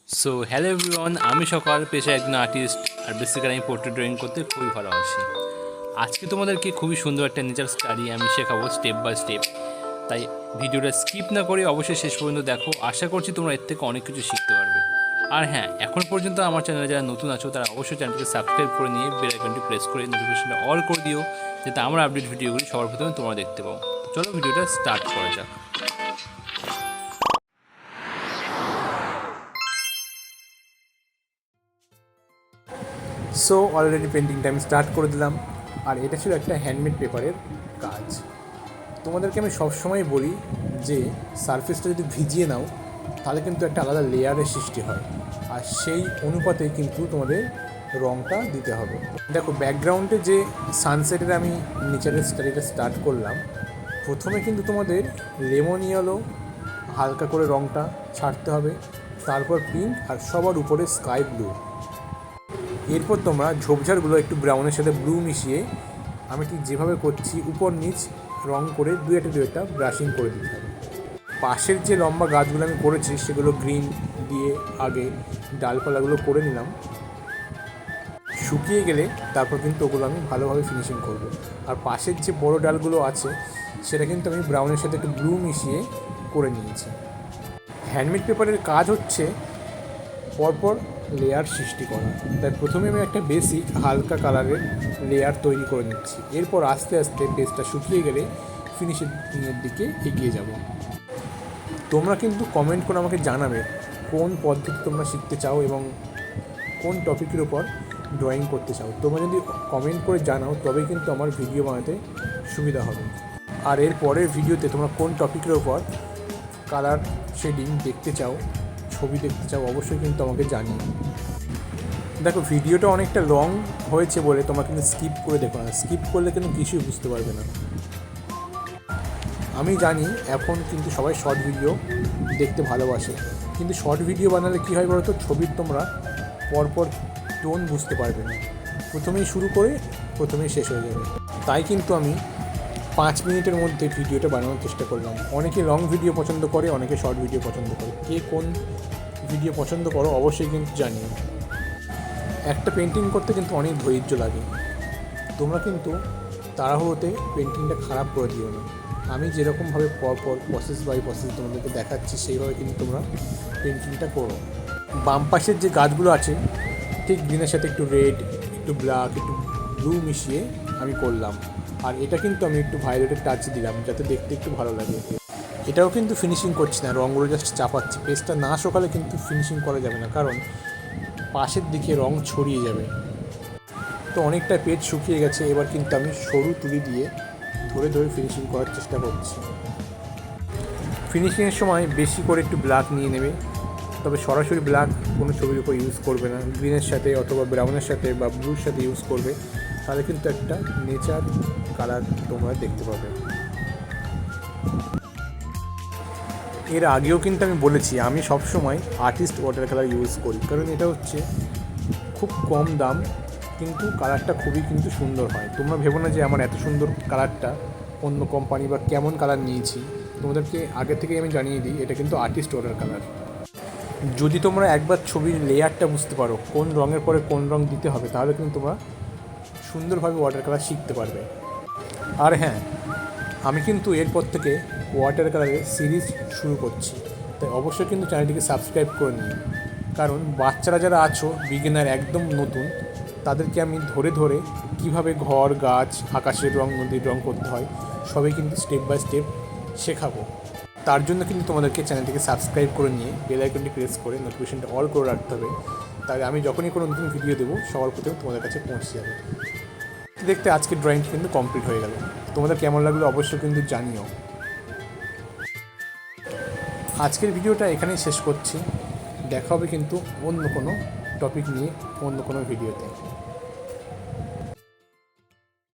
So hello everyone, আমি সকাল পেশায় একজন আর্টিস্ট আর বেসিক্যালি আমি পোর্ট্রেট ড্রয়িং করতে খুবই ভালোবাসি। আজকে তোমাদেরকে খুবই সুন্দর একটা নেচার স্টাডি আমি শেখাবো স্টেপ বাই স্টেপ। তাই ভিডিওটা স্কিপ না করে অবশ্যই শেষ পর্যন্ত দেখো। আশা করছি তোমরা এর থেকে অনেক কিছু শিখতে পারবে। আর হ্যাঁ, এখন পর্যন্ত আমার চ্যানেলে যারা নতুন আছো তারা অবশ্যই চ্যানেলটিকে সাবস্ক্রাইব করে নিয়ে বেল আইকনটি প্রেস করে নোটিফিকেশনটা অল করে দিও, যাতে আমার আপডেট ভিডিওগুলি সবার প্রথমে তোমরা দেখতে পাও। তো চলো ভিডিওটা স্টার্ট করা যাক। সো অলরেডি পেন্টিংটা আমি স্টার্ট করে দিলাম। আর এটা ছিল একটা হ্যান্ডমেড পেপারের কাজ। তোমাদেরকে আমি সবসময় বলি যে সারফেসটা যদি ভিজিয়ে নাও তাহলে কিন্তু একটা আলাদা লেয়ারের সৃষ্টি হয়, আর সেই অনুপাতে কিন্তু তোমাদের রঙটা দিতে হবে। দেখো, ব্যাকগ্রাউন্ডে যে সানসেটের আমি নেচারের স্টাডিটা স্টার্ট করলাম, প্রথমে কিন্তু তোমাদের লেমন ইয়েলো হালকা করে রঙটা ছাড়তে হবে, তারপর পিঙ্ক, আর সবার উপরে স্কাই ব্লু। এরপর তোমরা ঝোপঝাড়গুলো একটু ব্রাউনের সাথে ব্লু মিশিয়ে আমি ঠিক যেভাবে করছি উপর নিচ রং করে দু একটা ব্রাশিং করে দিতে হবে। পাশের যে লম্বা গাছগুলো আমি করেছি সেগুলো গ্রিন দিয়ে আগে ডালপালাগুলো করে নিলাম। শুকিয়ে গেলে তারপর কিন্তু ওগুলো আমি ভালোভাবে ফিনিশিং করব। আর পাশের যে বড় ডালগুলো আছে সেটা কিন্তু আমি ব্রাউনের সাথে একটু ব্লু মিশিয়ে করে নিয়েছি। হ্যান্ডমেড পেপারের কাজ হচ্ছে পরপর লেয়ার সৃষ্টি করা। তাই প্রথমে আমি একটা বেসিক হালকা কালারের লেয়ার তৈরি করে নিচ্ছি। এরপর আস্তে আস্তে পেজটা শুকিয়ে গেলে ফিনিশিংয়ের দিকে এগিয়ে যাব। তোমরা কিন্তু কমেন্ট করে আমাকে জানাবে কোন পদ্ধতি তোমরা শিখতে চাও এবং কোন টপিকের উপর ড্রয়িং করতে চাও। তোমরা যদি কমেন্ট করে জানাও তবেই কিন্তু আমার ভিডিও বানাতে সুবিধা হবে। আর এর পরের ভিডিওতে তোমরা কোন টপিকের উপর কালার শেডিং দেখতে চাও, ছবি দেখতে চাও, অবশ্যই কিন্তু আমাকে জানিও। দেখো, ভিডিওটা অনেকটা লং হয়েছে বলে তোমরা কিন্তু স্কিপ করে দেখো না। স্কিপ করলে কিন্তু কিছুই বুঝতে পারবে না। আমি জানি এখন কিন্তু সবাই শর্ট ভিডিও দেখতে ভালোবাসে, কিন্তু শর্ট ভিডিও বানালে কী হয় বলো তো, ছবির তোমরা পরপর টোন বুঝতে পারবে না। প্রথমেই শুরু করে প্রথমেই শেষ হয়ে যাবে। তাই কিন্তু আমি 5 মিনিটের মধ্যে ভিডিওটা বানানোর চেষ্টা করলাম। অনেকে লং ভিডিও পছন্দ করে, অনেকে শর্ট ভিডিও পছন্দ করে। কে কোন ভিডিও পছন্দ করো অবশ্যই কিন্তু জানিও। একটা পেন্টিং করতে কিন্তু অনেক ধৈর্য লাগে। তোমরা কিন্তু তাড়াহুড়োতে পেন্টিংটা খারাপ করে দিও না। আমি যেরকমভাবে পরপর প্রসেস বাই প্রসেস তোমাদেরকে দেখাচ্ছি সেইভাবে কিন্তু তোমরা পেন্টিংটা করো। বাম পাশের যে গাছগুলো আছে ঠিক গ্রিনের সাথে একটু রেড, একটু ব্ল্যাক, একটু ব্লু মিশিয়ে আমি করলাম। আর এটা কিন্তু আমি একটু ভায়োলেটের টাচ দিলাম যাতে দেখতে একটু ভালো লাগে। এটাও কিন্তু ফিনিশিং করছি না, রঙগুলো জাস্ট চাপাচ্ছি। পেজটা না শুকালে কিন্তু ফিনিশিং করা যাবে না, কারণ পাশের দিকে রং ছড়িয়ে যাবে। তো অনেকটা পেজ শুকিয়ে গেছে, এবার কিন্তু আমি সরু তুলি দিয়ে ধরে ধরে ফিনিশিং করার চেষ্টা করছি। ফিনিশিংয়ের সময় বেশি করে একটু ব্ল্যাক নিয়ে নেবে, তবে সরাসরি ব্ল্যাক কোনো ছবির উপর ইউজ করবে না। গ্রিনের সাথে অথবা ব্রাউনের সাথে বা ব্লুর সাথে ইউজ করবে, তাহলে কিন্তু একটা নেচার কালার তোমরা দেখতে পাবে। এর আগেও কিন্তু আমি বলেছি আমি সবসময় আর্টিস্ট ওয়াটার কালার ইউজ করি, কারণ এটা হচ্ছে খুব কম দাম কিন্তু কালারটা খুবই কিন্তু সুন্দর হয়। তোমরা ভেবো না যে আমার এত সুন্দর কালারটা অন্য কোম্পানি বা কেমন কালার নিয়েছি। তোমাদেরকে আগে থেকেই আমি জানিয়ে দিই, এটা কিন্তু আর্টিস্ট ওয়াটার কালার। যদি তোমরা একবার ছবির লেয়ারটা বুঝতে পারো কোন রঙের পরে কোন রঙ দিতে হবে, তাহলে কিন্তু তোমরা সুন্দরভাবে ওয়াটার কালার শিখতে পারবে। আর হ্যাঁ, আমি কিন্তু এরপর থেকে ওয়াটার কালারের সিরিজ শুরু করছি, তাই অবশ্যই কিন্তু চ্যানেলটিকে সাবস্ক্রাইব করে নিন। কারণ বাচ্চারা যারা আছো, বিগিনার একদম নতুন, তাদেরকে আমি ধরে ধরে কীভাবে ঘর, গাছ, আকাশের রং, নদীর রং করতে হয় সবই কিন্তু স্টেপ বাই স্টেপ শেখাবো। তার জন্য কিন্তু তোমাদেরকে চ্যানেলটিকে সাবস্ক্রাইব করে নিয়ে বেল আইকনটি প্রেস করে নোটিফিকেশনটা অল করে রাখতে হবে। তাহলে আমি যখনই কোনো নতুন ভিডিও দেবো সবার প্রথমে তোমাদের কাছে পৌঁছে যাবে। দেখতে আজকের ড্রয়িংটি কিন্তু কমপ্লিট হয়ে গেল। তোমাদের কেমন লাগলো অবশ্যই কিন্তু জানিও। আজকের ভিডিওটা এখানেই শেষ করছি। দেখা হবে কিন্তু অন্য কোনো টপিক নিয়ে অন্য কোনো ভিডিওতে।